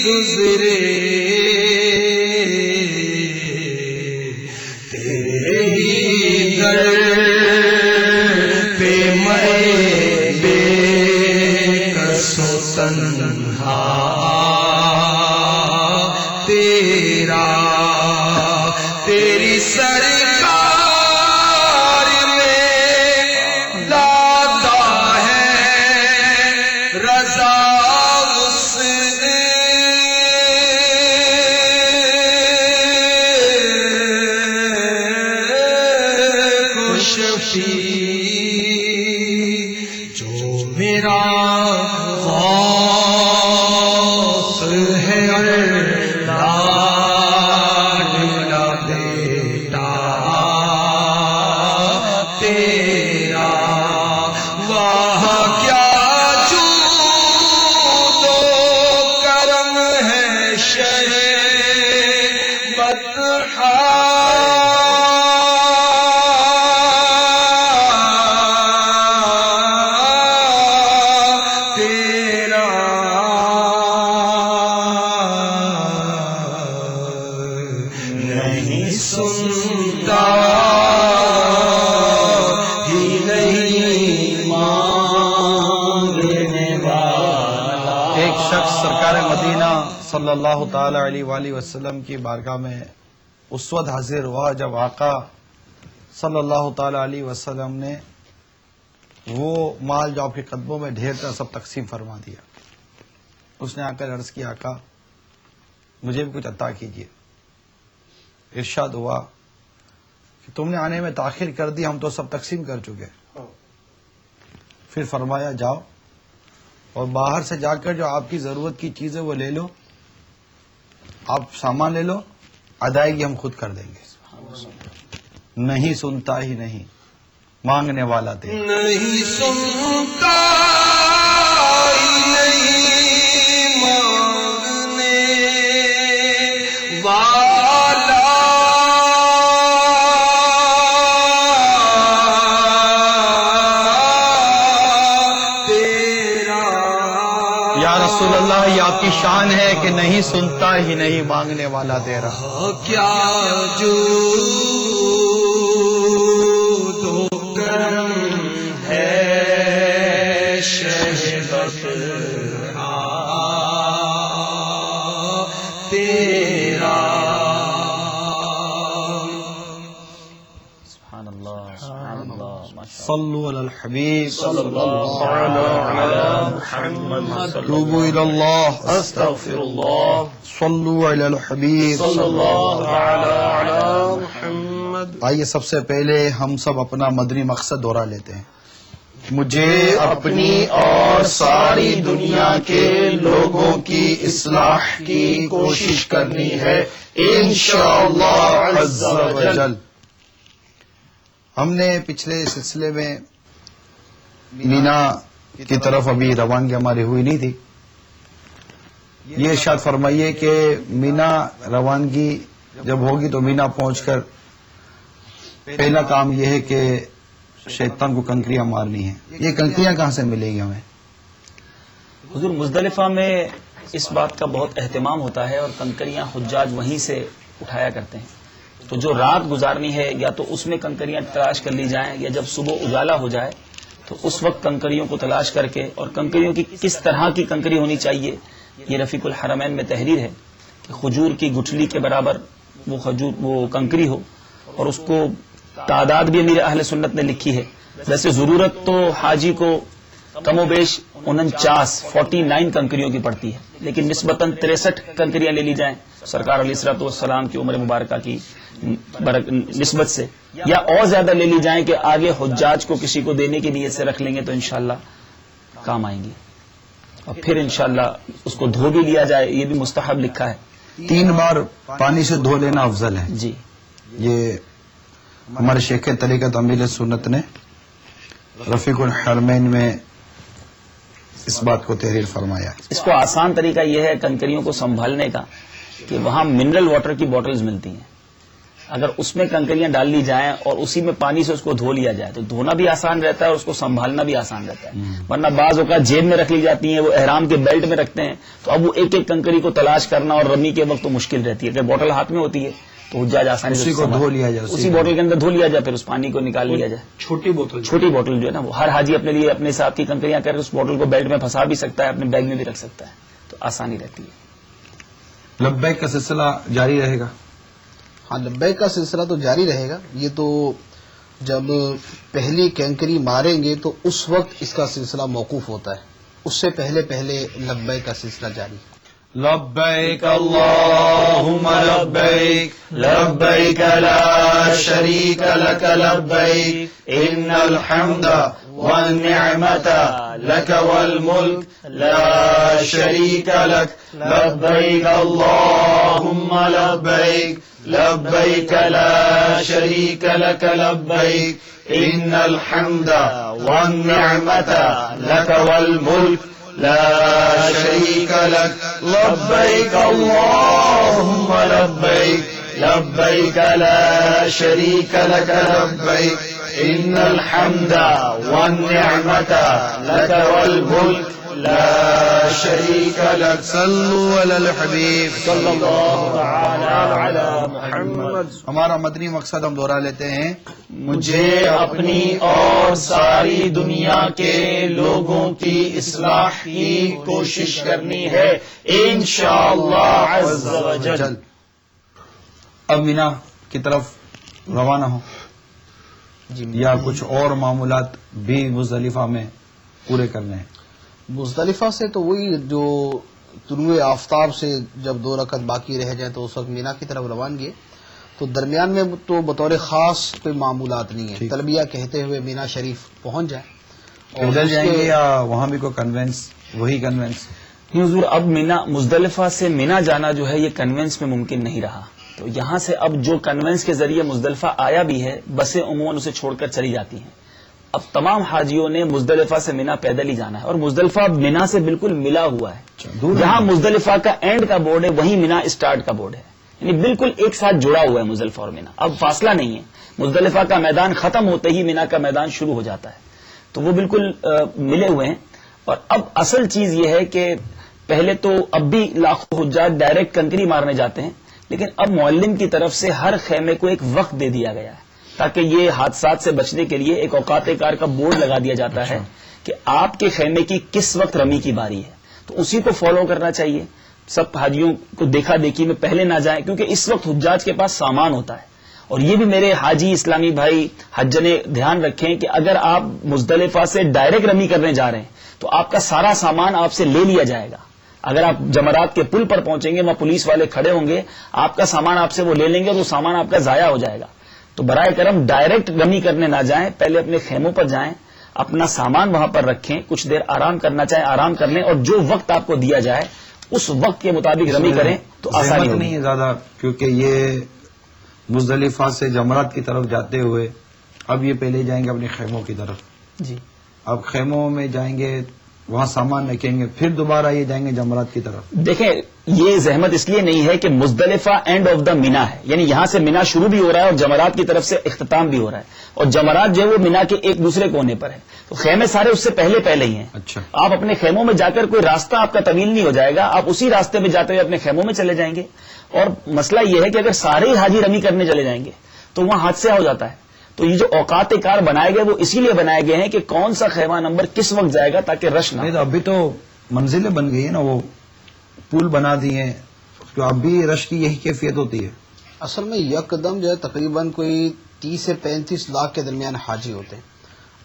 گزرے تیرے ہی در پہ میں بے کس و تنہا تیرا تیری سرکار میں لاتا ہے رضا جو میرا غوث ہے لاڈلا بیٹا تیرا واہ کیا جود و کرم ہے شہ بطحا سنتا ہی نہیں مانگنے والا۔ ایک شخص سرکار مدینہ صلی اللہ تعالی علیہ وآلہ وسلم کی بارگاہ میں اس وقت حاضر ہوا جب آقا صلی اللہ تعالی علیہ وسلم نے وہ مال جو آپ کے قدموں میں ڈھیر تھا سب تقسیم فرما دیا۔ اس نے آ کر عرض کیا آقا مجھے بھی کچھ عطا کیجیے۔ ارشاد ہوا کہ تم نے آنے میں تاخیر کر دی، ہم تو سب تقسیم کر چکے۔ پھر فرمایا جاؤ اور باہر سے جا کر جو آپ کی ضرورت کی چیزیں وہ لے لو، آپ سامان لے لو، ادائیگی ہم خود کر دیں گے۔ نہیں سنتا ہی نہیں مانگنے والا دے، نہیں سنتا ہی نہیں مانگنے والا تیرا۔ یا رسول اللہ یہ آپ کی شان ہے کہ نہیں سنتا ہی نہیں مانگنے والا دے رہا۔ کیا جود و کرم ہے شہبت تیرا۔ سبحان اللہ سبحان اللہ صلو علی الحبیب صلی اللہ علی محمد توبوا الی اللہ استغفر اللہ صلو علی الحبیب صلی اللہ علی محمد۔ آئیے سب سے پہلے ہم سب اپنا مدنی مقصد دہرا لیتے ہیں۔ مجھے اپنی اور ساری دنیا کے لوگوں کی اصلاح کی کوشش کرنی ہے انشاءاللہ عز و جل۔ ہم نے پچھلے سلسلے میں مینا کی طرف ابھی روانگی ہماری ہوئی نہیں تھی۔ یہ ارشاد فرمائیے کہ مینا روانگی جب ہوگی تو مینا پہنچ کر پہلا کام یہ ہے کہ شیطان کو کنکریاں مارنی ہیں۔ یہ کنکریاں کہاں سے ملیں گی ہمیں؟ حضور مزدلفہ میں اس بات کا بہت اہتمام ہوتا ہے اور کنکریاں حجاج وہیں سے اٹھایا کرتے ہیں، تو جو رات گزارنی ہے یا تو اس میں کنکریاں تلاش کر لی جائیں یا جب صبح اجالا ہو جائے تو اس وقت کنکریوں کو تلاش کر کے، اور کنکریوں کی کس طرح کی کنکری ہونی چاہیے یہ رفیق الحرمین میں تحریر ہے کہ کھجور کی گٹھلی کے برابر وہ کنکری ہو، اور اس کو تعداد بھی امیر اہل سنت نے لکھی ہے۔ ویسے ضرورت تو حاجی کو کم و بیش 49 کنکریوں کی پڑتی ہے، لیکن نسبتاً 63 کنکریاں لے لی جائیں سرکار علیہ الصلوۃ والسلام کی عمر مبارکہ کی نسبت سے، یا اور زیادہ لے لی جائیں کہ آگے حجاج کو کسی کو دینے کی نیت سے رکھ لیں گے تو انشاءاللہ کام آئیں گی، اور پھر انشاءاللہ اس کو دھو بھی لیا جائے، یہ بھی مستحب لکھا ہے۔ 3 بار پانی سے دھو لینا افضل ہے۔ جی یہ ہمارے شیخ طریقت امیر سنت نے رفیق الحرمین میں اس بات کو تحریر فرمایا۔ اس کو آسان طریقہ یہ ہے کنکریوں کو سنبھالنے کا کہ وہاں منرل واٹر کی بوٹلز ملتی ہیں، اگر اس میں کنکریاں ڈال لی جائیں اور اسی میں پانی سے اس کو دھو لیا جائے تو دھونا بھی آسان رہتا ہے اور اس کو سنبھالنا بھی آسان رہتا ہے. ورنہ بعض اوقات جیب میں رکھ لی جاتی ہیں, وہ احرام کے بیلٹ میں رکھتے ہیں, تو اب وہ ایک ایک کنکری کو تلاش کرنا اور رمی کے وقت تو مشکل رہتی ہے. اگر بوٹل ہاتھ میں ہوتی ہے تو حجاج آسانی سے اسی کو دھو لیا جائے, اسی بوٹل کے اندر دھو لیا جائے, پھر اس پانی کو نکال لیا جائے. چھوٹی بوٹل جو ہے نا, وہ ہر حاجی اپنے لیے اپنے حساب کی کنکریاں کر کے اس بوٹل کو بیلٹ میں پھنسا بھی سکتا ہے, اپنے بیگ میں بھی رکھ سکتا ہے, تو آسانی رہتی ہے. لبیک کا سلسلہ جاری رہے گا. ہاں, لبیک کا سلسلہ تو جاری رہے گا. یہ تو جب پہلی کینکری ماریں گے تو اس وقت اس کا سلسلہ موقوف ہوتا ہے, اس سے پہلے لبیک کا سلسلہ جاری. لبیک اللہم لبیک لبیک لا شریک لک لبیک ان الحمد والنعمت لک والملک لا شریک لک لبیک اللہم لبیک لبیک لا شریک لک لبیک ان الحمد والنعمت لک والملک لا شریک لک لبیک اللہم لبیک لبیک لا شریک لک لبیک ان الحمد والنعمت لک والملک لا شریک لک. صلوا علی الحبیب صلی اللہ تعالی علی محمد. ہمارا مدنی مقصد ہم دوہرا لیتے ہیں. مجھے اپنی اور ساری دنیا کے لوگوں کی اصلاح کی کوشش کرنی ہے انشاءاللہ عز و جل. اب مینا کی طرف روانہ ہو یا کچھ اور معمولات بھی مزدلفہ میں پورے کرنے ہیں؟ مزدلفہ سے تو وہی جو طلوع آفتاب سے جب 2 رکعت باقی رہ جائیں تو اس وقت مینا کی طرف روانگی ہے. تو درمیان میں تو بطور خاص کوئی معمولات نہیں ہے. تلبیہ کہتے ہوئے مینا شریف پہنچ جائیں. ادھر جائیں گے یا وہاں بھی کوئی کنوینس؟ وہی کنوینس حضور, اب مینا مزدلفہ سے مینا جانا جو ہے یہ کنوینس میں ممکن نہیں رہا. تو یہاں سے اب جو کنوینس کے ذریعے مزدلفہ آیا بھی ہے, بسیں عموماً اسے چھوڑ کر چلی جاتی ہیں. اب تمام حاجیوں نے مزدلفہ سے مینا پیدل ہی جانا ہے, اور مزدلفہ مینا سے بالکل ملا ہوا ہے. جہاں مزدلفہ کا اینڈ کا بورڈ ہے وہیں مینا اسٹارٹ کا بورڈ ہے, یعنی بالکل ایک ساتھ جڑا ہوا ہے مزدلفہ اور مینا. اب فاصلہ نہیں ہے, مزدلفہ کا میدان ختم ہوتے ہی مینا کا میدان شروع ہو جاتا ہے, تو وہ بالکل ملے ہوئے ہیں. اور اب اصل چیز یہ ہے کہ پہلے تو اب بھی لاکھوں حجاج ڈائریکٹ کنکری مارنے جاتے ہیں, لیکن اب معلم کی طرف سے ہر خیمے کو ایک وقت دے دیا گیا ہے تاکہ یہ حادثات سے بچنے کے لیے ایک اوقات کار کا بورڈ لگا دیا جاتا ہے کہ آپ کے خیمے کی کس وقت رمی کی باری ہے, تو اسی کو فالو کرنا چاہیے. سب حاجیوں کو دیکھا دیکھی میں پہلے نہ جائیں, کیونکہ اس وقت حجاج کے پاس سامان ہوتا ہے. اور یہ بھی میرے حاجی اسلامی بھائی حجنے دھیان رکھیں کہ اگر آپ مزدلفہ سے ڈائریکٹ رمی کرنے جا رہے ہیں تو آپ کا سارا سامان آپ سے لے لیا جائے گا. اگر آپ جمرات کے پل پر پہنچیں گے, وہاں پولیس والے کھڑے ہوں گے, آپ کا سامان آپ سے وہ لے لیں گے اور وہ سامان آپ کا ضائع ہو جائے گا. تو برائے کرم ڈائریکٹ رمی کرنے نہ جائیں, پہلے اپنے خیموں پر جائیں, اپنا سامان وہاں پر رکھیں, کچھ دیر آرام کرنا چاہیں آرام کر لیں, اور جو وقت آپ کو دیا جائے اس وقت کے مطابق رمی کریں تو آسانی نہیں ہے زیادہ, کیونکہ یہ مزدلفہ سے جمرات کی طرف جاتے ہوئے اب یہ پہلے جائیں گے اپنے خیموں کی طرف. جی, اب خیموں میں جائیں گے, وہاں سامان رکھیں گے, پھر دوبارہ یہ جائیں گے جمرات کی طرف. دیکھیں یہ زحمت اس لیے نہیں ہے کہ مزدلفہ اینڈ آف دا مینا ہے, یعنی یہاں سے مینا شروع بھی ہو رہا ہے اور جمرات کی طرف سے اختتام بھی ہو رہا ہے, اور جمرات جو ہے وہ مینا کے ایک دوسرے کونے پر ہے, تو خیمے سارے اس سے پہلے ہی ہیں. اچھا, آپ اپنے خیموں میں جا کر کوئی راستہ آپ کا طویل نہیں ہو جائے گا, آپ اسی راستے میں جاتے ہوئے اپنے خیموں میں چلے جائیں گے. اور مسئلہ یہ ہے کہ اگر سارے ہی حاجی رمی کرنے چلے جائیں گے تو وہاں حادثہ ہو جاتا ہے. تو یہ جو اوقات کار بنائے گئے وہ اسی لیے بنائے گئے ہیں کہ کون سا خیمہ نمبر کس وقت جائے گا تاکہ رش نہ. ابھی تو منزلیں بن گئی ہیں نا, وہ پل بنا دیے ہیں, تو اب بھی رش کی یہی کیفیت ہوتی ہے. اصل میں یکدم جو ہے تقریباً کوئی 30 سے 35 لاکھ کے درمیان حاجی ہوتے ہیں.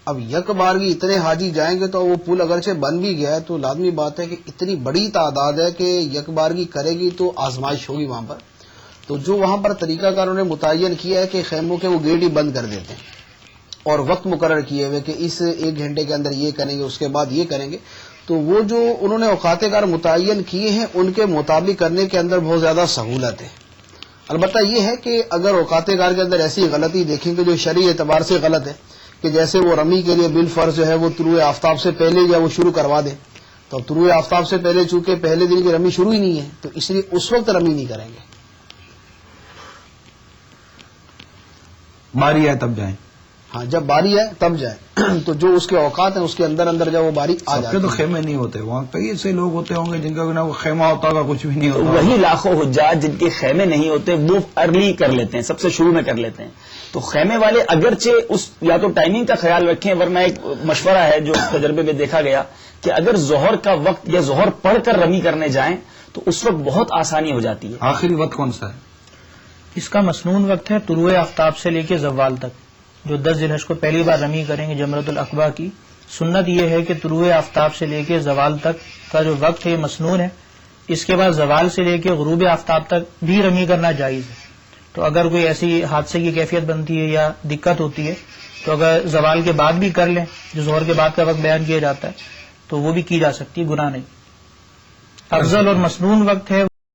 اب یک بارگی اتنے حاجی جائیں گے تو وہ پل اگرچہ بن بھی گیا ہے تو لازمی بات ہے کہ اتنی بڑی تعداد ہے کہ یک بارگی کرے گی تو آزمائش ہوگی وہاں پر. تو جو وہاں پر طریقہ کاروں نے متعین کیا ہے کہ خیموں کے وہ گیٹ ہی بند کر دیتے ہیں اور وقت مقرر کیے ہوئے کہ اس 1 گھنٹے کے اندر یہ کریں گے, اس کے بعد یہ کریں گے. تو وہ جو انہوں نے اوقات کار متعین کیے ہیں ان کے مطابق کرنے کے اندر بہت زیادہ سہولت ہے. البتہ یہ ہے کہ اگر اوقات کار کے اندر ایسی غلطی دیکھیں گے جو شرعی اعتبار سے غلط ہے کہ جیسے وہ رمی کے لیے بالفرض جو ہے وہ طلوع آفتاب سے پہلے یا وہ شروع کروا دیں, تو طلوع آفتاب سے پہلے چونکہ پہلے دن کی رمی شروع ہی نہیں ہے تو اس لیے اس وقت رمی نہیں کریں گے. باری ہے تب جائیں. ہاں جب باری ہے تب جائیں. تو جو اس کے اوقات ہیں اس کے اندر اندر جب وہ باری آ سب جاتی کے تو ہے. خیمے نہیں ہوتے, وہاں کئی ایسے لوگ ہوتے ہوں گے جن کا نہ وہ خیمہ ہوتا ہوگا, کچھ بھی نہیں ہوتا. وہی لاکھوں حجاج جن کے خیمے نہیں ہوتے وہ ارلی کر لیتے ہیں, سب سے شروع میں کر لیتے ہیں. تو خیمے والے اگرچہ اس یا تو ٹائمنگ کا خیال رکھیں, ورنہ ایک مشورہ ہے جو تجربے میں دیکھا گیا کہ اگر ظہر کا وقت یا ظہر پڑھ کر رمی کرنے جائیں تو اس وقت بہت آسانی ہو جاتی ہے. آخری وقت کون سا ہے؟ اس کا مسنون وقت ہے طلوع آفتاب سے لے کے زوال تک. جو 10 ذی الحج کو پہلی بار رمی کریں گے جمرۃ العقبہ کی, سنت یہ ہے کہ طلوع آفتاب سے لے کے زوال تک کا جو وقت ہے یہ مسنون ہے. اس کے بعد زوال سے لے کے غروب آفتاب تک بھی رمی کرنا جائز ہے. تو اگر کوئی ایسی حادثے کی کیفیت بنتی ہے یا دقت ہوتی ہے تو اگر زوال کے بعد بھی کر لیں, جو ظہر کے بعد کا وقت بیان کیا جاتا ہے, تو وہ بھی کی جا سکتی ہے, گناہ نہیں. افضل اور مسنون وقت ہے